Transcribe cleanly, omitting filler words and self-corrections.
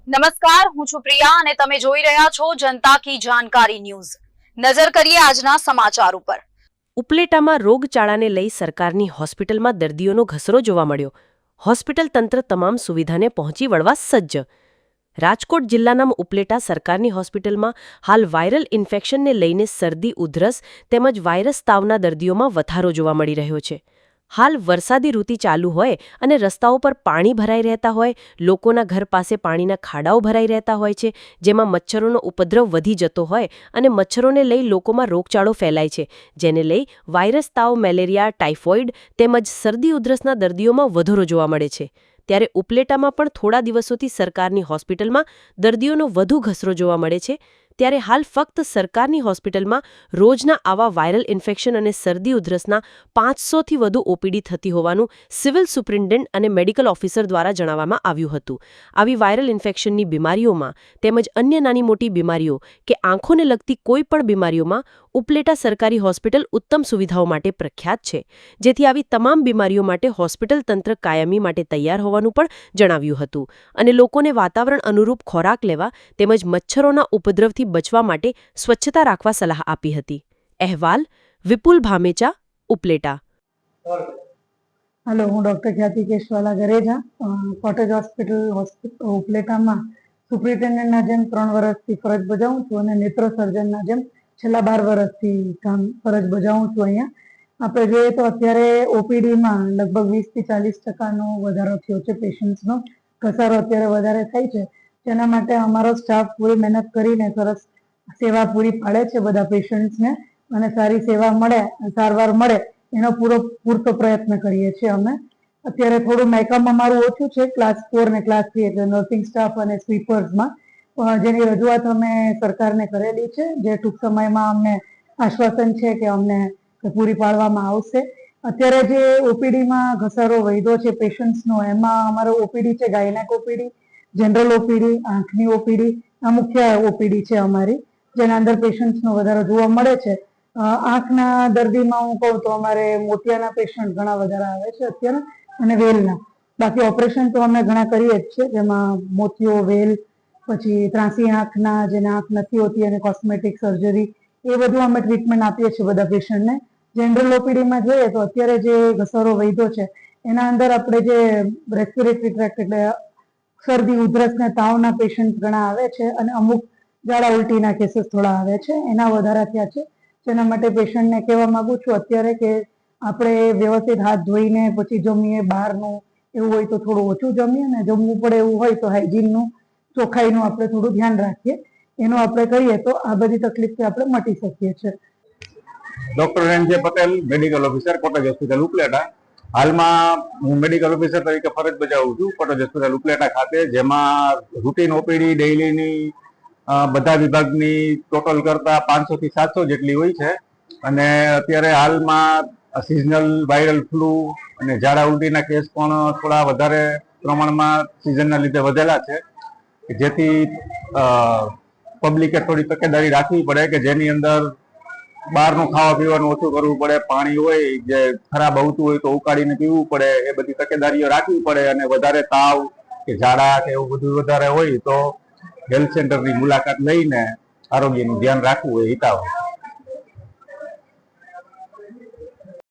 નમસ્કાર, હું છું પ્રિયા અને તમે જોઈ રહ્યા છો જનતા કી જાણકારી ન્યૂઝ। નજર કરીએ આજના સમાચાર ઉપર। ઉપલેટામાં રોગચાળાને લઈ સરકારની હોસ્પિટલમાં દર્દીઓનો ઘસરો જોવા મળ્યો। હોસ્પિટલ તંત્ર તમામ સુવિધાને પહોંચી વળવા સજ્જ। રાજકોટ જિલ્લાના ઉપલેટા સરકારની હોસ્પિટલમાં હાલ વાયરલ ઇન્ફેક્શનને લઈને શરદી, ઉધરસ તેમજ વાયરસ તાવના દર્દીઓમાં વધારો જોવા મળી રહ્યો છે। હાલ વરસાદી ઋતુ ચાલુ હોય અને રસ્તાઓ પર પાણી ભરાઈ રહેતા હોય, લોકોના ઘર પાસે પાણીના ખાડાઓ ભરાઈ રહેતા હોય છે, જેમાં મચ્છરોનો ઉપદ્રવ વધી જતો હોય અને મચ્છરોને લઈ લોકોમાં રોગચાળો ફેલાય છે, જેને લઈ વાયરસ તાવ, મેલેરિયા, ટાઇફોઇડ તેમજ શરદી ઉધરસના દર્દીઓમાં વધારો જોવા મળે છે। ત્યારે ઉપલેટામાં પણ થોડા દિવસોથી સરકારની હોસ્પિટલમાં દર્દીઓનો વધુ ઘસરો જોવા મળે છે। ત્યારે હાલ ફક્ત સરકારની હોસ્પિટલમાં રોજના આવા વાયરલ ઇન્ફેક્શન અને શરદી ઉધરસના 500થી વધુ ઓપીડી થતી હોવાનું સિવિલ સુપ્રિન્ટેન્ડન્ટ અને મેડિકલ ઓફિસર દ્વારા જણાવવામાં આવ્યું હતું। આવી વાયરલ ઇન્ફેક્શનની બીમારીઓમાં તેમજ અન્ય નાની મોટી બીમારીઓ કે આંખોને લગતી કોઈ પણ બીમારીઓમાં ઉપલેટા સરકારી હોસ્પિટલ ઉત્તમ સુવિધાઓ માટે પ્રખ્યાત છે, જેથી આવી તમામ બીમારીઓ માટે હોસ્પિટલ તંત્ર કાયમી માટે તૈયાર હોવાનું પણ જણાવ્યું હતું અને લોકોને વાતાવરણ અનુરૂપ ખોરાક લેવા તેમજ મચ્છરોના ઉપદ્રવથી બચવા માટે સ્વચ્છતા રાખવા સલાહ આપી હતી। અહેવાલ વિપુલ ભામેચા, ઉપલેટા। हेलो, હું ડોક્ટર ખ્યાતિ કેશવાલા ગરેજા, કોટેજ હોસ્પિટલ ઉપલેટામાં સુપ્રિન્ટેન્ડન્ટના જેમ 3 વર્ષથી ફરજ બજાવું છું અને નેત્ર સર્જનના જેમ છેલ્લા 12 વર્ષથી ફરજ બજાવું છું। અહીંયા આપણે જોઈએ તો અત્યારે ઓપીડીમાં લગભગ 20 થી 40% વધારો થયો છે। પેશન્ટ્સનો ઘસારો અત્યારે વધારે થાય છે, જેના માટે અમારો સ્ટાફ પૂરી મહેનત કરીને સરસ સેવા પૂરી પાડે છે બધા પેશન્ટ્સને અને સારી સેવા મળે, સારવાર મળે એનો પૂરતો પ્રયત્ન કરીએ છીએ અમે। અત્યારે થોડું મેકઅપ અમારું ઓછું છે ક્લાસ 4 ને ક્લાસ 3 એટલે નર્સિંગ સ્ટાફ અને સ્વીપર્સમાં, જેની રજૂઆત અમે સરકારને કરેલી છે, જે ટૂંક સમયમાં અમને આશ્વાસન છે કે અમને પૂરી પાડવામાં આવશે। અત્યારે જે ઓપીડીમાં ઘસારો વધ્યો છે પેશન્ટ્સનો, એમાં અમારો ઓપીડી છે ગાયનેક ઓપીડી, જનરલ ઓપીડી, આંખની ઓપીડી, આ મુખ્ય ઓપીડી છે અમારી, જેના અંદર પેશન્ટ્સનો વધારો જોવા મળે છે। આંખના દર્દીમાં હું કહું તો અમારે મોતિયાના પેશન્ટ ઘણા વધારે આવે છે અત્યારે અને વેલના, બાકી ઓપરેશન તો અમે ઘણા કરીએ જ છે, જેમાં મોતિયો, વેલ, પછી ત્રાંસી આંખના જેને આંખ નથી હોતી અને કોસ્મેટિક સર્જરી, એ બધું અમે ટ્રીટમેન્ટ આપીએ છીએ બધા પેશન્ટને। જનરલ ઓપીડીમાં જોઈએ તો અત્યારે જે ઘસારો વધ્યો છે એના અંદર આપણે જે રેસ્પિરેટરી ટ્રેક્ટ એટલે શરદી, ઉધરસ ને તાવના પેશન્ટ ઘણા આવે છે અને અમુક ઝાડા ઉલટીના કેસીસ થોડા આવે છે, એના વધારા થયા છે। જેના માટે પેશન્ટને કહેવા માંગુ છું અત્યારે કે આપણે વ્યવસ્થિત હાથ ધોઈને પછી જમીએ, બહારનું એવું હોય તો થોડું ઓછું જમીએ અને જમવું પડે એવું હોય તો હાઇજીનનું, ચોખ્ખાઈનું આપણે થોડું ધ્યાન રાખીએ। એનું આપણે કરીએ તો આ બધી તકલીફથી આપણે મટી શકીએ છીએ। Doctor NJ Patel, medical officer, cottage hospital Upleta. હાલમાં હું મેડિકલ ઓફિસર તરીકે ફરજ બજાવું છું કોટેજ હોસ્પિટલ ઉપલેટા ખાતે, જેમાં રૂટીન ઓપીડી ડેઇલીની બધા વિભાગની ટોટલ કરતા 500 થી 700 જેટલી હોય છે અને અત્યારે હાલમાં સિઝનલ વાયરલ ફ્લૂ અને ઝાડા ઉલટીના કેસ પણ થોડા વધારે પ્રમાણમાં સિઝનના લીધે વધેલા છે, જેથી પબ્લિકે થોડી તકેદારી રાખવી પડે કે જેની અંદર બહારનું ખાવા પીવાનું ઓછું કરવું પડે, પાણી હોય જે ખરાબ આવતું હોય તો ઉકાળીને પીવું પડે, એ બધી તકેદારીઓ રાખવી પડે અને વધારે તાવ કે ઝાડા કે એવું બધું વધારે હોય તો હેલ્થ સેન્ટરની મુલાકાત લઈને આરોગ્યનું ધ્યાન રાખવું એ હિતાવહ।